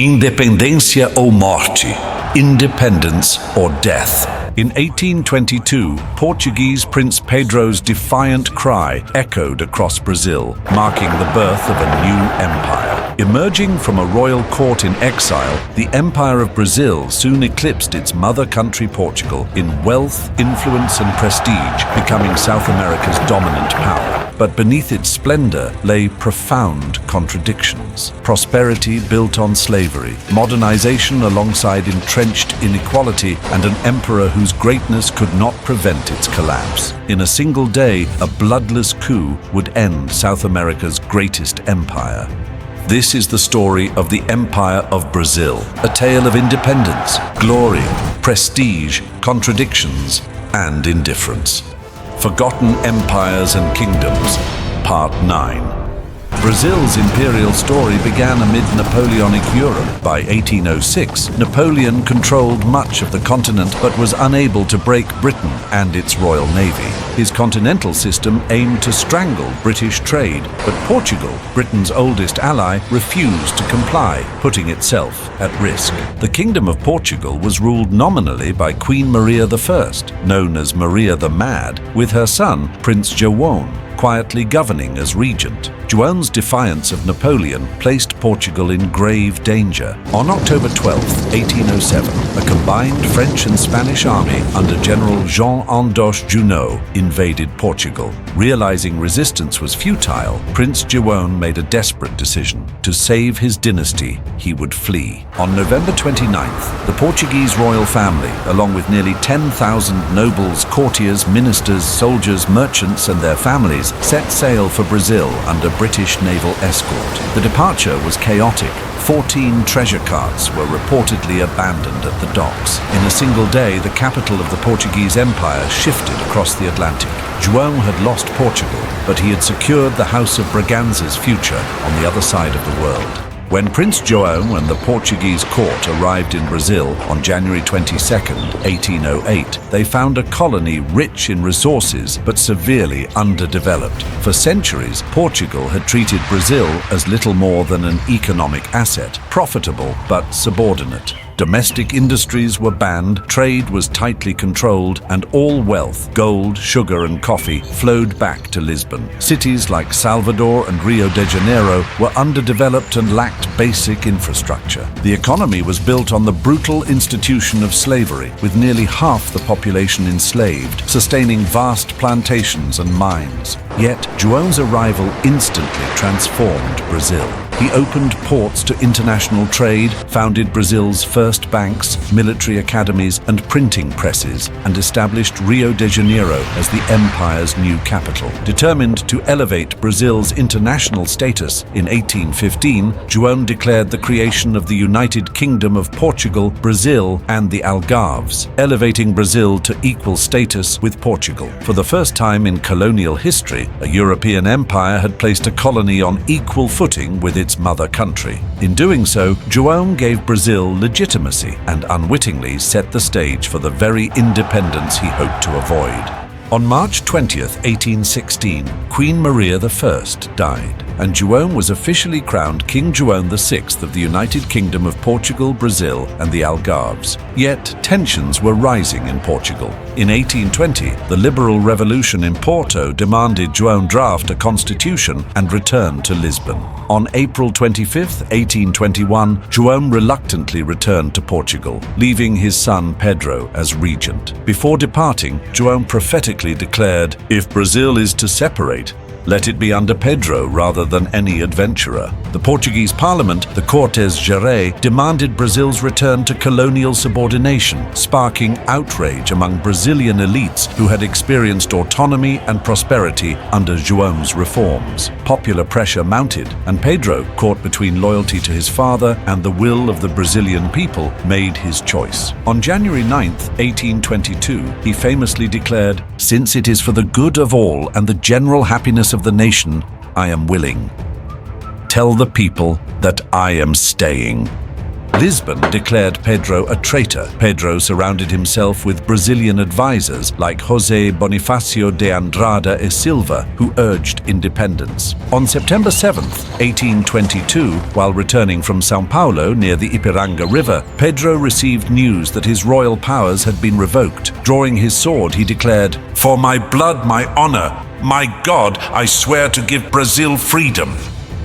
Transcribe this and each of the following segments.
Independência ou Morte, Independence or Death. In 1822, Portuguese Prince Pedro's defiant cry echoed across Brazil, marking the birth of a new empire. Emerging from a royal court in exile, the Empire of Brazil soon eclipsed its mother country Portugal in wealth, influence and prestige, becoming South America's dominant power. But beneath its splendor lay profound contradictions. Prosperity built on slavery, modernization alongside entrenched inequality, and an emperor whose greatness could not prevent its collapse. In a single day, a bloodless coup would end South America's greatest empire. This is the story of the Empire of Brazil, a tale of independence, glory, prestige, contradictions, and indifference. Forgotten Empires and Kingdoms, Part 9. Brazil's imperial story began amid Napoleonic Europe. By 1806, Napoleon controlled much of the continent but was unable to break Britain and its Royal Navy. His continental system aimed to strangle British trade, but Portugal, Britain's oldest ally, refused to comply, putting itself at risk. The Kingdom of Portugal was ruled nominally by Queen Maria I, known as Maria the Mad, with her son, Prince João, quietly governing as regent. João's defiance of Napoleon placed Portugal in grave danger. On October 12, 1807, a combined French and Spanish army under General Jean-Andoche Junot invaded Portugal. Realizing resistance was futile, Prince João made a desperate decision. To save his dynasty, he would flee. On November 29th, the Portuguese royal family, along with nearly 10,000 nobles, courtiers, ministers, soldiers, merchants, and their families, set sail for Brazil under British naval escort. The departure was chaotic. 14 treasure carts were reportedly abandoned at the docks. In a single day, the capital of the Portuguese Empire shifted across the Atlantic. João had lost Portugal, but he had secured the House of Braganza's future on the other side of the world. When Prince João and the Portuguese court arrived in Brazil on January 22, 1808, they found a colony rich in resources but severely underdeveloped. For centuries, Portugal had treated Brazil as little more than an economic asset, profitable but subordinate. Domestic industries were banned, trade was tightly controlled, and all wealth, gold, sugar, and coffee, flowed back to Lisbon. Cities like Salvador and Rio de Janeiro were underdeveloped and lacked basic infrastructure. The economy was built on the brutal institution of slavery, with nearly half the population enslaved, sustaining vast plantations and mines. Yet, João's arrival instantly transformed Brazil. He opened ports to international trade, founded Brazil's first banks, military academies, and printing presses, and established Rio de Janeiro as the empire's new capital. Determined to elevate Brazil's international status, in 1815, João declared the creation of the United Kingdom of Portugal, Brazil, and the Algarves, elevating Brazil to equal status with Portugal. For the first time in colonial history, a European empire had placed a colony on equal footing with its mother country. In doing so, João gave Brazil legitimacy and unwittingly set the stage for the very independence he hoped to avoid. On March 20, 1816, Queen Maria I died, and João was officially crowned King João VI of the United Kingdom of Portugal, Brazil, and the Algarves. Yet, tensions were rising in Portugal. In 1820, the liberal revolution in Porto demanded João draft a constitution and return to Lisbon. On April 25, 1821, João reluctantly returned to Portugal, leaving his son Pedro as regent. Before departing, João prophetically declared, "If Brazil is to separate, let it be under Pedro rather than any adventurer." The Portuguese parliament, the Cortes Gerais, demanded Brazil's return to colonial subordination, sparking outrage among Brazilian elites who had experienced autonomy and prosperity under João's reforms. Popular pressure mounted, and Pedro, caught between loyalty to his father and the will of the Brazilian people, made his choice. On January 9, 1822, he famously declared, "Since it is for the good of all and the general happiness of the nation, I am willing. Tell the people that I am staying." Lisbon declared Pedro a traitor. Pedro surrounded himself with Brazilian advisors like José Bonifácio de Andrada e Silva, who urged independence. On September 7, 1822, while returning from São Paulo near the Ipiranga River, Pedro received news that his royal powers had been revoked. Drawing his sword, he declared, "For my blood, my honor, my God, I swear to give Brazil freedom.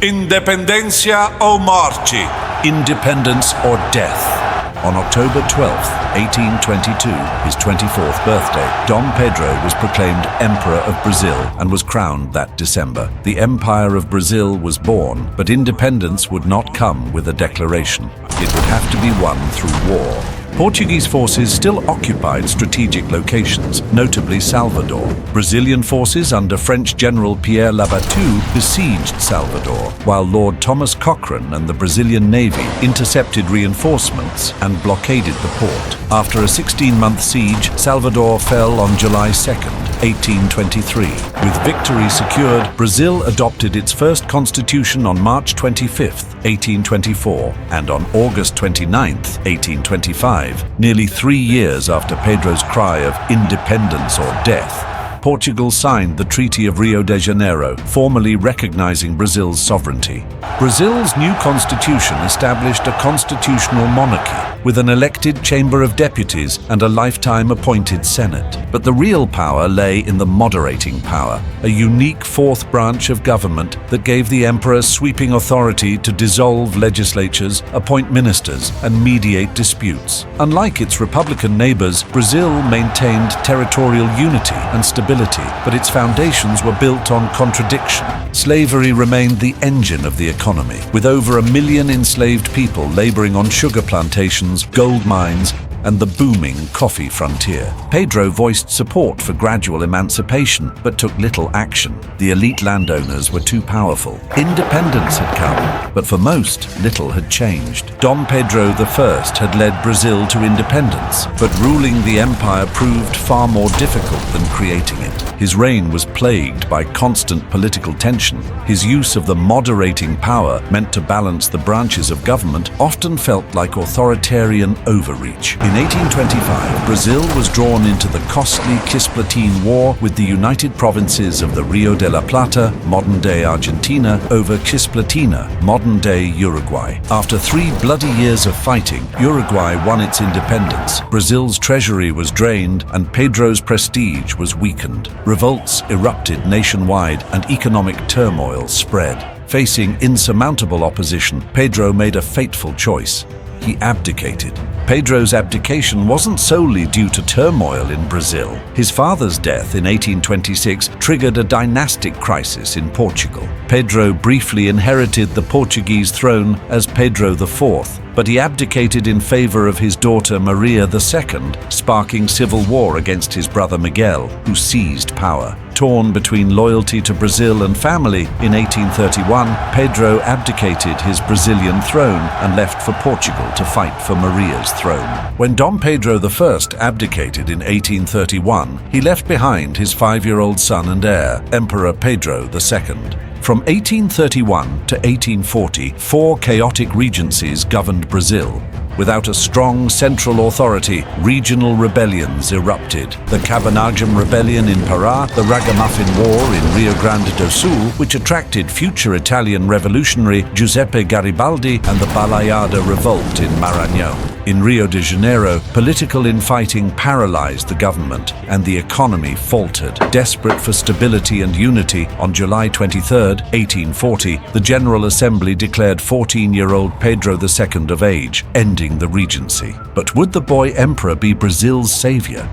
Independência ou Morte." Independence or death. On October 12, 1822, his 24th birthday, Dom Pedro was proclaimed Emperor of Brazil and was crowned that December. The Empire of Brazil was born, but independence would not come with a declaration. It would have to be won through war. Portuguese forces still occupied strategic locations, notably Salvador. Brazilian forces under French General Pierre Labatut besieged Salvador, while Lord Thomas Cochrane and the Brazilian Navy intercepted reinforcements and blockaded the port. After a 16-month siege, Salvador fell on July 2nd, 1823. With victory secured, Brazil adopted its first constitution on March 25, 1824, and on August 29, 1825. Nearly 3 years after Pedro's cry of independence or death, Portugal signed the Treaty of Rio de Janeiro, formally recognizing Brazil's sovereignty. Brazil's new constitution established a constitutional monarchy with an elected Chamber of Deputies and a lifetime appointed Senate. But the real power lay in the moderating power, a unique fourth branch of government that gave the emperor sweeping authority to dissolve legislatures, appoint ministers, and mediate disputes. Unlike its republican neighbors, Brazil maintained territorial unity and stability, but its foundations were built on contradiction. Slavery remained the engine of the economy, with over 1 million enslaved people laboring on sugar plantations, gold mines, and the booming coffee frontier. Pedro voiced support for gradual emancipation, but took little action. The elite landowners were too powerful. Independence had come, but for most, little had changed. Dom Pedro I had led Brazil to independence, but ruling the empire proved far more difficult than creating it. His reign was plagued by constant political tension. His use of the moderating power, meant to balance the branches of government, often felt like authoritarian overreach. In 1825, Brazil was drawn into the costly Cisplatin War with the united provinces of the Rio de la Plata, modern-day Argentina, over Cisplatina, modern-day Uruguay. After 3 bloody years of fighting, Uruguay won its independence. Brazil's treasury was drained and Pedro's prestige was weakened. Revolts erupted nationwide and economic turmoil spread. Facing insurmountable opposition, Pedro made a fateful choice. He abdicated. Pedro's abdication wasn't solely due to turmoil in Brazil. His father's death in 1826 triggered a dynastic crisis in Portugal. Pedro briefly inherited the Portuguese throne as Pedro IV, but he abdicated in favor of his daughter Maria II, sparking civil war against his brother Miguel, who seized power. Torn between loyalty to Brazil and family, in 1831, Pedro abdicated his Brazilian throne and left for Portugal to fight for Maria's throne. When Dom Pedro I abdicated in 1831, he left behind his 5-year-old son and heir, Emperor Pedro II. From 1831 to 1840, 4 chaotic regencies governed Brazil. Without a strong central authority, regional rebellions erupted. The Cabanagem Rebellion in Pará, the Ragamuffin War in Rio Grande do Sul, which attracted future Italian revolutionary Giuseppe Garibaldi, and the Balaiada Revolt in Maranhão. In Rio de Janeiro, political infighting paralyzed the government and the economy faltered. Desperate for stability and unity, on July 23, 1840, the General Assembly declared 14-year-old Pedro II of age, ending the regency. But would the boy emperor be Brazil's savior?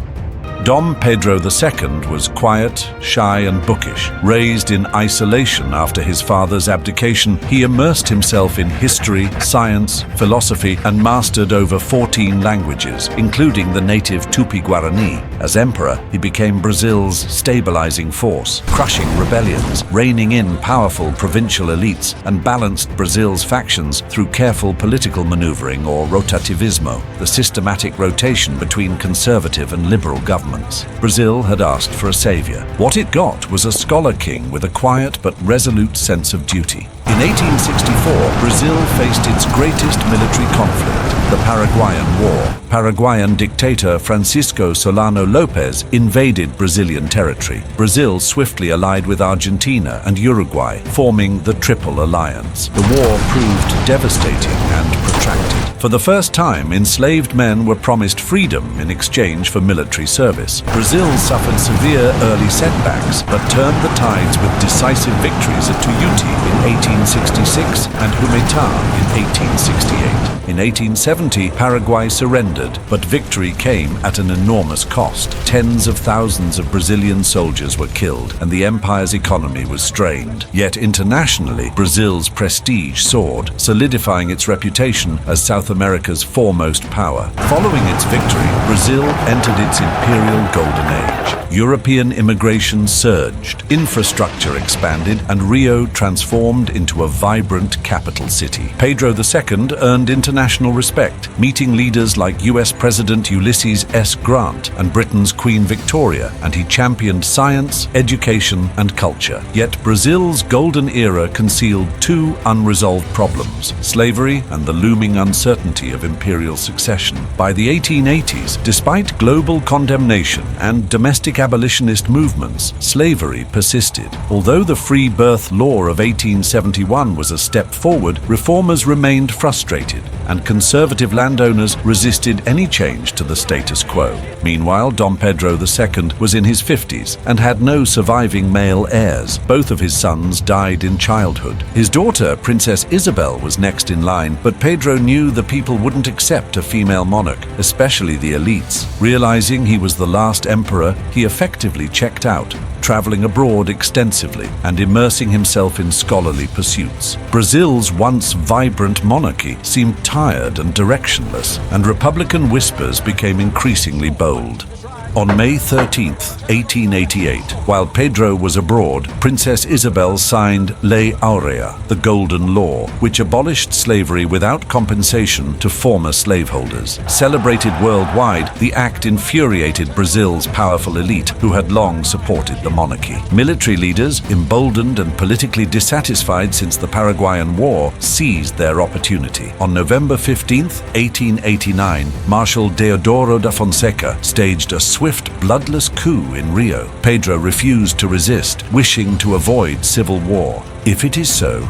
Dom Pedro II was quiet, shy and bookish. Raised in isolation after his father's abdication, he immersed himself in history, science, philosophy, and mastered over 14 languages, including the native Tupi-Guarani. As emperor, he became Brazil's stabilizing force, crushing rebellions, reining in powerful provincial elites, and balanced Brazil's factions through careful political maneuvering, or rotativismo, the systematic rotation between conservative and liberal governments. Brazil had asked for a savior. What it got was a scholar king with a quiet but resolute sense of duty. In 1864, Brazil faced its greatest military conflict. The Paraguayan War. Paraguayan dictator Francisco Solano Lopez invaded Brazilian territory. Brazil swiftly allied with Argentina and Uruguay, forming the Triple Alliance. The war proved devastating and protracted. For the first time, enslaved men were promised freedom in exchange for military service. Brazil suffered severe early setbacks, but turned the tides with decisive victories at Tuiuti in 1866 and Humetá in 1868. In 1870, Paraguay surrendered, but victory came at an enormous cost. Tens of thousands of Brazilian soldiers were killed, and the empire's economy was strained. Yet internationally, Brazil's prestige soared, solidifying its reputation as South America's foremost power. Following its victory, Brazil entered its Imperial Golden Age. European immigration surged, infrastructure expanded, and Rio transformed into a vibrant capital city. Pedro II earned international respect, meeting leaders like US President Ulysses S. Grant and Britain's Queen Victoria, and he championed science, education, and culture. Yet Brazil's golden era concealed two unresolved problems: slavery and the looming uncertainty of imperial succession. By the 1880s, despite global condemnation and domestic abolitionist movements, slavery persisted. Although the Free Birth Law of 1871 was a step forward, reformers remained frustrated, and conservative landowners resisted any change to the status quo. Meanwhile, Dom Pedro II was in his 50s and had no surviving male heirs. Both of his sons died in childhood. His daughter, Princess Isabel, was next in line, but Pedro knew the people wouldn't accept a female monarch, especially the elites. Realizing he was the last emperor, he effectively checked out, traveling abroad extensively and immersing himself in scholarly pursuits. Brazil's once vibrant monarchy seemed tired and directionless, and Republican whispers became increasingly bold. On May 13, 1888, while Pedro was abroad, Princess Isabel signed Lei Aurea, the Golden Law, which abolished slavery without compensation to former slaveholders. Celebrated worldwide, the act infuriated Brazil's powerful elite, who had long supported the monarchy. Military leaders, emboldened and politically dissatisfied since the Paraguayan War, seized their opportunity. On November 15, 1889, Marshal Deodoro da Fonseca staged a swift, bloodless coup in Rio. Pedro refused to resist, wishing to avoid civil war. If it is so,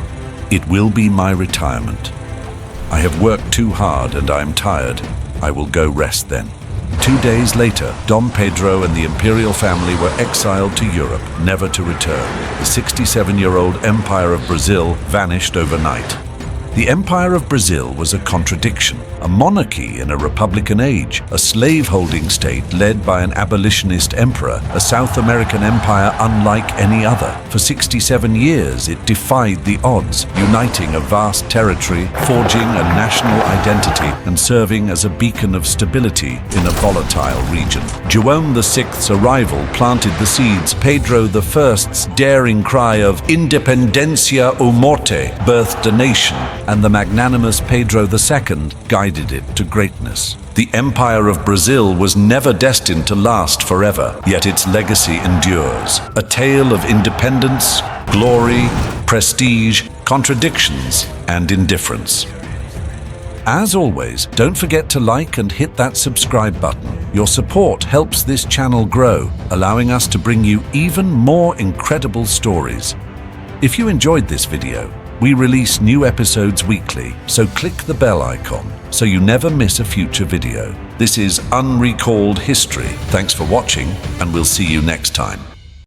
it will be my retirement. I have worked too hard and I am tired. I will go rest then. 2 days later, Dom Pedro and the imperial family were exiled to Europe, never to return. The 67-year-old Empire of Brazil vanished overnight. The Empire of Brazil was a contradiction, a monarchy in a republican age, a slave-holding state led by an abolitionist emperor, a South American empire unlike any other. For 67 years, it defied the odds, uniting a vast territory, forging a national identity, and serving as a beacon of stability in a volatile region. João VI's arrival planted the seeds. Pedro I's daring cry of Independência ou Morte birthed a nation, and the magnanimous Pedro II guided it to greatness. The Empire of Brazil was never destined to last forever, yet its legacy endures. A tale of independence, glory, prestige, contradictions, and indifference. As always, don't forget to like and hit that subscribe button. Your support helps this channel grow, allowing us to bring you even more incredible stories. If you enjoyed this video, we release new episodes weekly, so click the bell icon so you never miss a future video. This is UnRecalled History. Thanks for watching, and we'll see you next time.